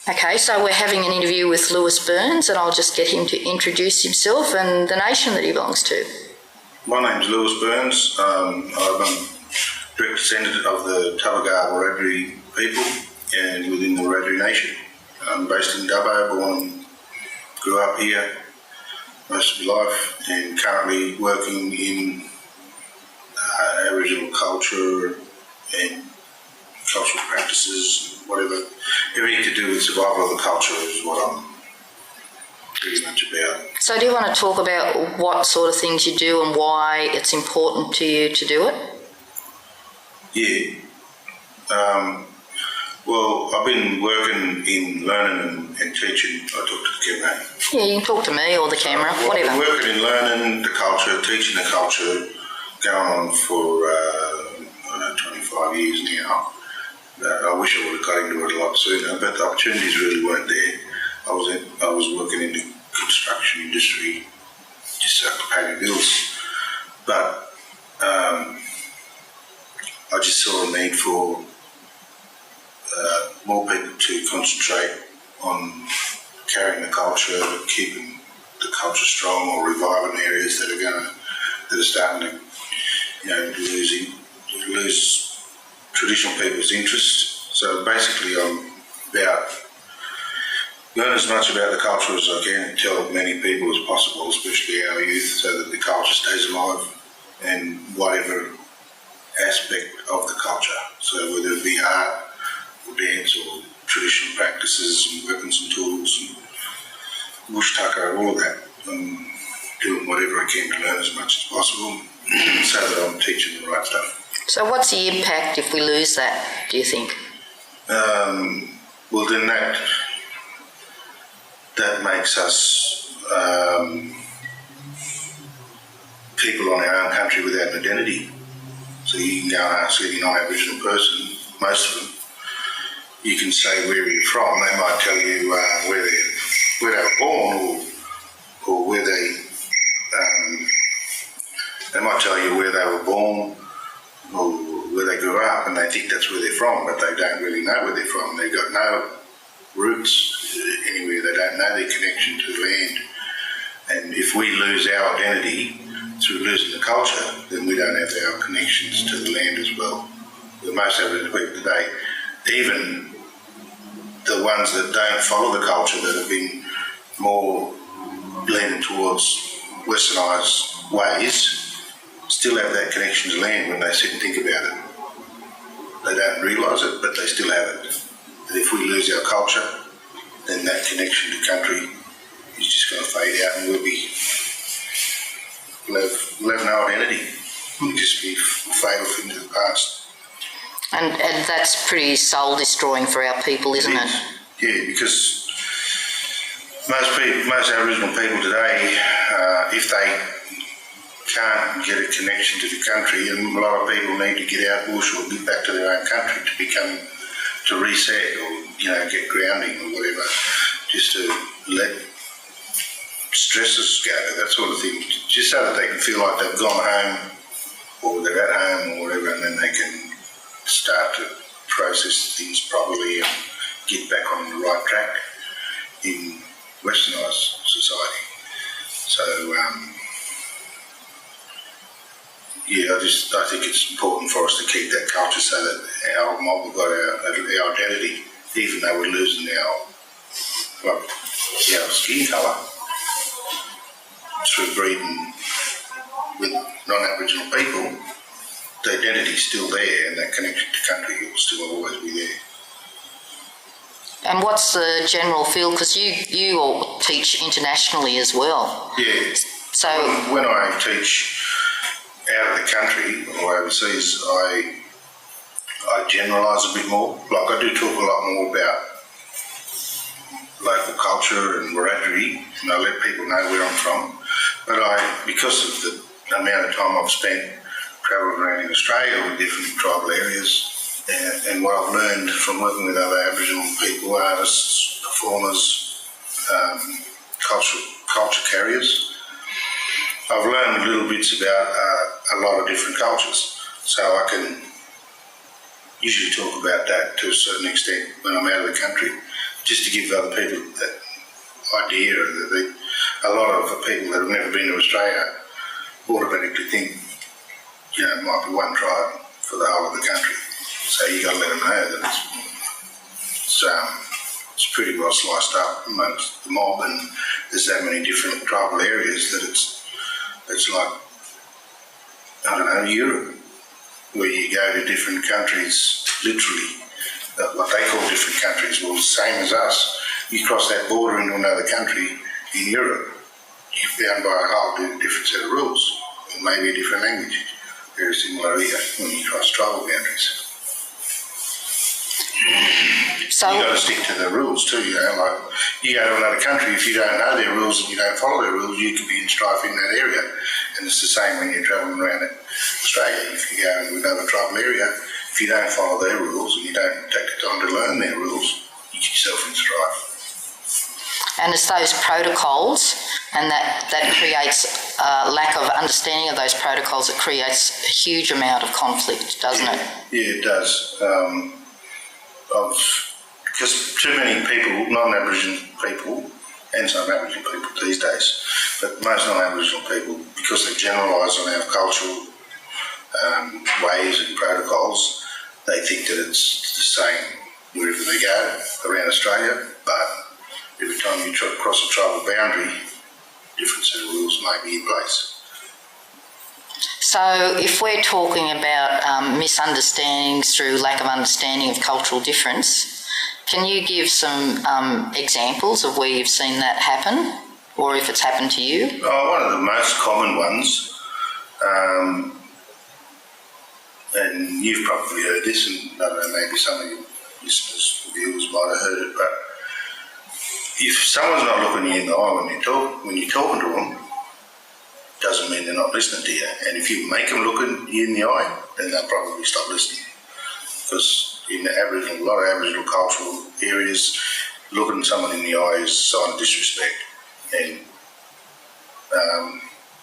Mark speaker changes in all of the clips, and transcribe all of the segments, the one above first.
Speaker 1: Okay, so we're having an interview with Lewis Burns, and I'll just get him to introduce himself and the nation that he belongs to.
Speaker 2: My name's Lewis Burns. I'm direct descendant of the Tubbergar Wiradjuri people and within the Wiradjuri Nation. I'm based in Dubbo, born and grew up here most of my life, and currently working in Aboriginal culture and cultural practices, whatever, everything to do with survival of the culture is what I'm pretty much about.
Speaker 1: So do you want to talk about what sort of things you do and why it's important to you to do it?
Speaker 2: Yeah. Well, I've been working in learning and teaching. I talk to the camera.
Speaker 1: Yeah, you can talk to me or the camera, whatever.
Speaker 2: I've been working in learning the culture, teaching the culture, going on for 25 years now. I wish I would have got into it a lot sooner, but the opportunities really weren't there. I was working in the construction industry just so I could pay my bills, but I just saw a need for more people to concentrate on carrying the culture, keeping the culture strong, or reviving areas that are starting to lose traditional people's interest. So basically, I'm about learn as much about the culture as I can and tell as many people as possible, especially our youth, so that the culture stays alive and whatever aspect of the culture. So whether it be art or dance or traditional practices and weapons and tools and bush tucker, all of that, I'm doing whatever I can to learn as much as possible so that I'm teaching the right stuff.
Speaker 1: So what's the impact if we lose that, do you think?
Speaker 2: Well, then that makes us people on our own country without an identity. So you can go and ask any non-Aboriginal person, most of them, you can say where you're from. They might tell you where they were born, or where they might tell you where they were born or where they grew up, and they think that's where they're from, but they don't really know where they're from. They've got no roots anywhere. They don't know their connection to the land. And if we lose our identity through losing the culture, then we don't have our connections to the land as well. The most Aboriginal people today, even the ones that don't follow the culture, that have been more leaning towards westernised ways, still have that connection to land when they sit and think about it. They don't realise it, but they still have it. And if we lose our culture, then that connection to country is just going to fade out, and we'll have no identity. We'll just be fade off into the past.
Speaker 1: And that's pretty soul destroying for our people, isn't it?
Speaker 2: Yeah, because most Aboriginal people today, if they can't get a connection to the country, and a lot of people need to get out bush or get back to their own country to reset or get grounding or whatever, just to let stresses go, that sort of thing, just so that they can feel like they've gone home or they're at home or whatever, and then they can start to process things properly and get back on the right track in westernised society. So I think it's important for us to keep that culture so that our mob have got our identity, even though we're losing our skin colour through breeding with non-Aboriginal people. The identity's still there, and that connection to country will still always be there.
Speaker 1: And what's the general feel? Because you all teach internationally as well.
Speaker 2: Yeah.
Speaker 1: So
Speaker 2: when I teach out of the country or overseas, I generalise a bit more. Like, I do talk a lot more about local culture and Wiradjuri, and I let people know where I'm from. But because of the amount of time I've spent travelling around in Australia with different tribal areas, and what I've learned from working with other Aboriginal people, artists, performers, culture carriers, I've learned little bits about a lot of different cultures. So I can usually talk about that to a certain extent when I'm out of the country. just to give other people that idea that a lot of people that have never been to Australia automatically think, it might be one tribe for the whole of the country. So you got to let them know that it's pretty well sliced up amongst the mob, and there's that many different tribal areas that it's like, I don't know, Europe, where you go to different countries, literally, what they call different countries, well, the same as us. You cross that border into another country in Europe, you're bound by a whole different set of rules, or maybe a different language. Very similar here when you cross tribal boundaries.
Speaker 1: So
Speaker 2: You got to stick to the rules too, like you go to another country, if you don't know their rules and you don't follow their rules, you could be in strife in that area. And it's the same when you're travelling around Australia. If you go into another tribal area, if you don't follow their rules and you don't take the time to learn their rules, you get yourself in strife.
Speaker 1: and it's those protocols, and that creates a lack of understanding of those protocols that creates a huge amount of conflict, doesn't it?
Speaker 2: Yeah, it does. Because too many people, non-Aboriginal people, and some Aboriginal people these days, but most non-Aboriginal people, because they generalise on our cultural ways and protocols, they think that it's the same wherever they go around Australia, but every time you cross a tribal boundary, different set of rules may be in place.
Speaker 1: So if we're talking about misunderstandings through lack of understanding of cultural difference, can you give some examples of where you've seen that happen, or if it's happened to you?
Speaker 2: One of the most common ones, and you've probably heard this, and I don't know, maybe some of your listeners, viewers might have heard it, but if someone's not looking you in the eye when you're talking to them, doesn't mean they're not listening to you. And if you make them look you in the eye, then they'll probably stop listening. Because in a lot of Aboriginal cultural areas, looking someone in the eye is a sign of disrespect. And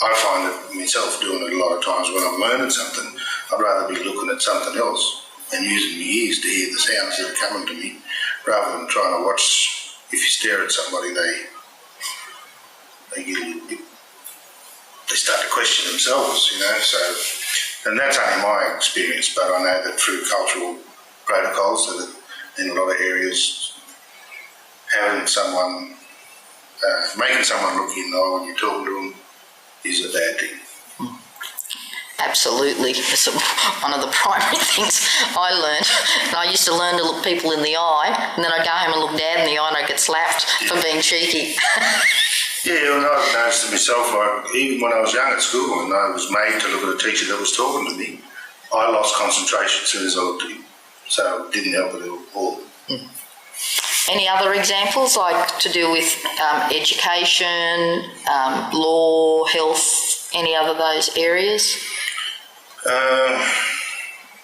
Speaker 2: I find it myself doing it a lot of times when I'm learning something. I'd rather be looking at something else and using my ears to hear the sounds that are coming to me, rather than trying to watch. If you stare at somebody, they get a little bit. They start to question themselves, So, and that's only my experience, but I know that through cultural protocols, that in a lot of areas, having someone, making someone look you in the eye when you're talking to them is a bad thing.
Speaker 1: Absolutely. It's one of the primary things I learned. And I used to learn to look people in the eye, and then I'd go home and look Dad in the eye and I'd get slapped for being cheeky.
Speaker 2: Yeah, well, I've noticed it myself, like, even when I was young at school and I was made to look at a teacher that was talking to me, I lost concentration as soon as I looked at him. So it didn't help at all.
Speaker 1: Any other examples, like to do with education, law, health, any other those areas?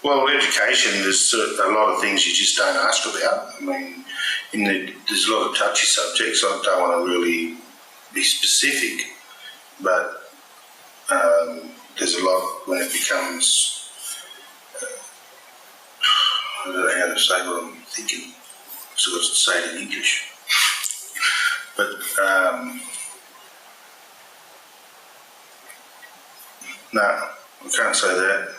Speaker 2: Well, education, there's a lot of things you just don't ask about. I mean, there's a lot of touchy subjects. I don't want to really be specific, but there's a lot when it becomes, I don't know how to say what I'm thinking, so I've got to say it in English. But no, I can't say that.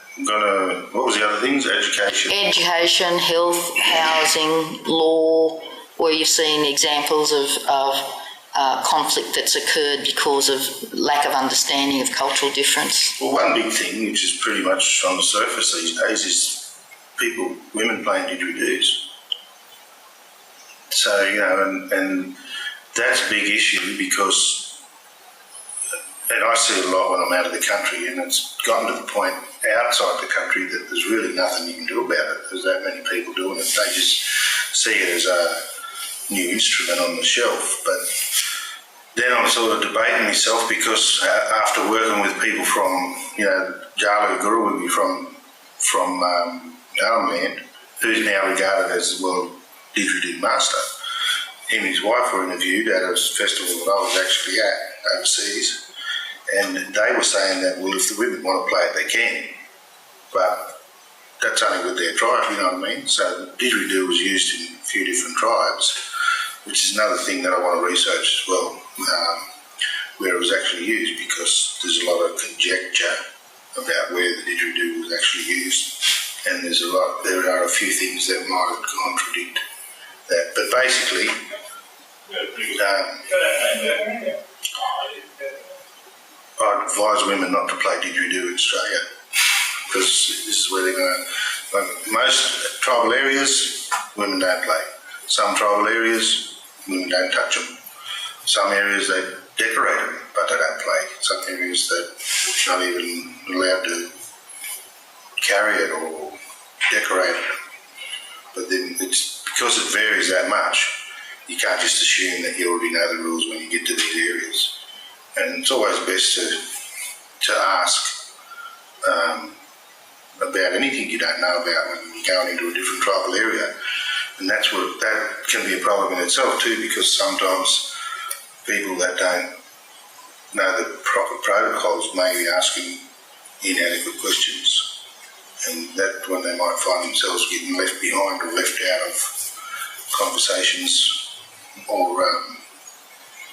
Speaker 2: What was the other things? Education,
Speaker 1: health, housing, law, where you've seen examples of conflict that's occurred because of lack of understanding of cultural difference?
Speaker 2: Well, one big thing, which is pretty much on the surface these days, is women playing didgeridoos. So, and that's a big issue because, and I see it a lot when I'm out of the country, and it's gotten to the point outside the country that there's really nothing you can do about it. There's that many people doing it. They just see it as a new instrument on the shelf. But then I'm sort of debating myself because after working with people from, Jalu Gurruwigi from Arnhem, who's now regarded as the world didgeridoo master, him and his wife were interviewed at a festival that I was actually at overseas. And they were saying that, well, if the women want to play it, they can. But that's only with their tribe, you know what I mean? So didgeridoo was used in a few different tribes. which is another thing that I want to research as well, where it was actually used, because there's a lot of conjecture about where the didgeridoo was actually used, and there are a few things that might contradict that. But basically, I advise women not to play didgeridoo in Australia, because this is where they're going to. Most tribal areas, women don't play. Some tribal areas, women don't touch them. Some areas they decorate them, but they don't play. Some areas they're not even allowed to carry it or decorate it. But then it's because it varies that much, you can't just assume that you already know the rules when you get to these areas. And it's always best to ask about anything you don't know about when you're going into a different tribal area. And that can be a problem in itself too, because sometimes people that don't know the proper protocols may be asking inadequate questions, and that's when they might find themselves getting left behind or left out of conversations. Or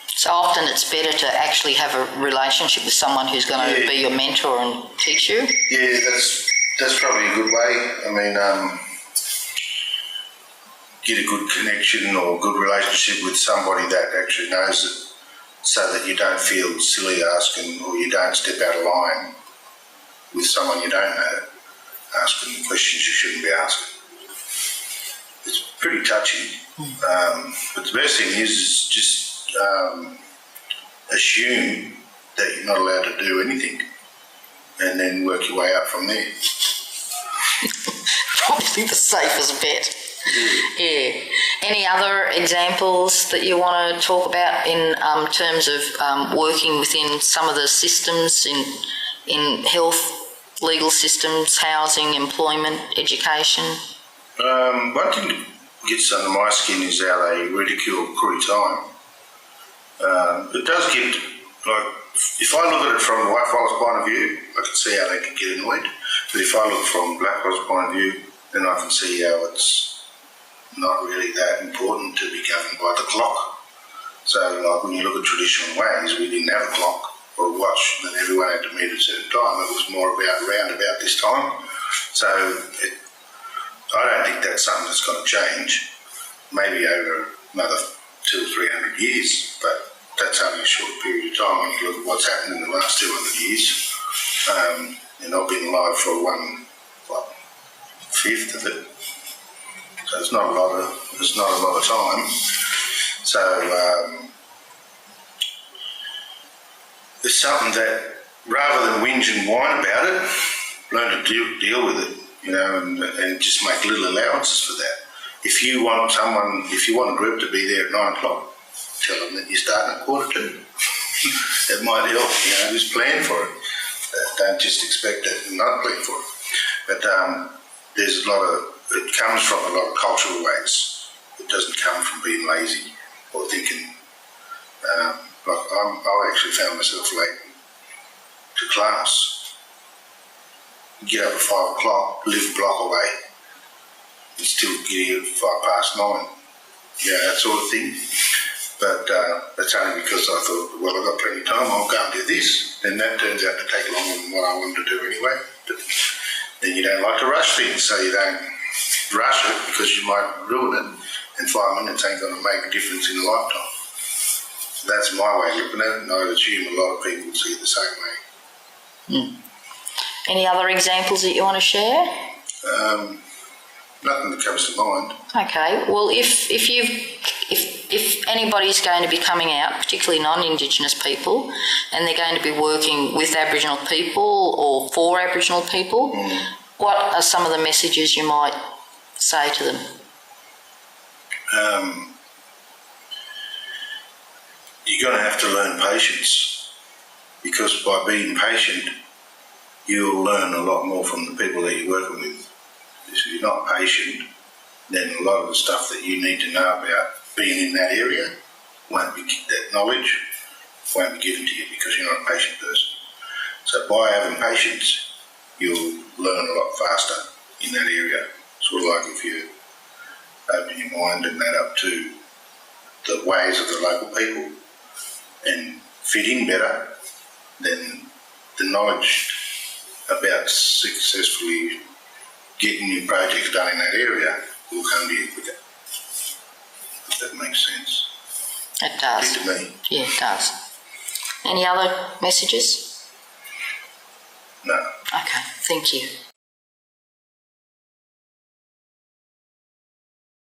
Speaker 1: so often it's better to actually have a relationship with someone who's going to be your mentor and teach you.
Speaker 2: Yeah, that's probably a good way. I mean, get a good connection or good relationship with somebody that actually knows it, so that you don't feel silly asking, or you don't step out of line with someone you don't know, asking the questions you shouldn't be asking. It's pretty touchy. But the best thing is just assume that you're not allowed to do anything, and then work your way up from there.
Speaker 1: Probably the safest bet. Yeah. Any other examples that you want to talk about in terms of working within some of the systems in health, legal systems, housing, employment, education?
Speaker 2: One thing that gets under my skin is how they ridicule Koori time. It does get, like, if I look at it from the white fella's point of view, I can see how they can get annoyed. But if I look from black fella's point of view, then I can see how it's not really that important to be governed by the clock. So, like, when you look at traditional ways, we didn't have a clock or a watch that everyone had to meet at a certain time. It was more around about this time. So I don't think that's something that's going to change. Maybe over another 200 or 300 years, but that's only a short period of time when you look at what's happened in the last 200 years. And I've been alive for 1/5 of it. So it's not a lot of time. So it's something that, rather than whinge and whine about it, learn to deal with it, and just make little allowances for that. If you want a group to be there at 9 o'clock, tell them that you're starting at 1:45. It might help, just plan for it. Don't just expect it and not plan for it. But there's it comes from a lot of cultural ways. It doesn't come from being lazy or thinking. I actually found myself late to class. Get up at 5 o'clock, live a block away, and still get here at 9:05. That sort of thing. But that's only because I thought, well, I've got plenty of time, I'll go and do this. Then that turns out to take longer than what I wanted to do anyway. But then you don't like to rush things, so you don't rush it, because you might ruin it, and 5 minutes ain't going to make a difference in a lifetime. So that's my way of looking at it, and I assume a lot of people see it the same way.
Speaker 1: Any other examples that you want to share?
Speaker 2: Nothing that comes to mind.
Speaker 1: Okay. Well, if anybody's going to be coming out, particularly non-Indigenous people, and they're going to be working with Aboriginal people or for Aboriginal people, what are some of the messages you might say to them?
Speaker 2: You're going to have to learn patience, because by being patient, you'll learn a lot more from the people that you're working with. If you're not patient, then a lot of the stuff that you need to know about being in that area that knowledge won't be given to you, because you're not a patient person. So by having patience, you'll learn a lot faster in that area. Sort of like if you open your mind and that up to the ways of the local people and fit in better, then the knowledge about successfully getting new projects done in that area will come to you quicker. If that makes sense.
Speaker 1: It does.
Speaker 2: To me.
Speaker 1: Yeah, it does. Any other messages?
Speaker 2: No.
Speaker 1: Okay, thank you.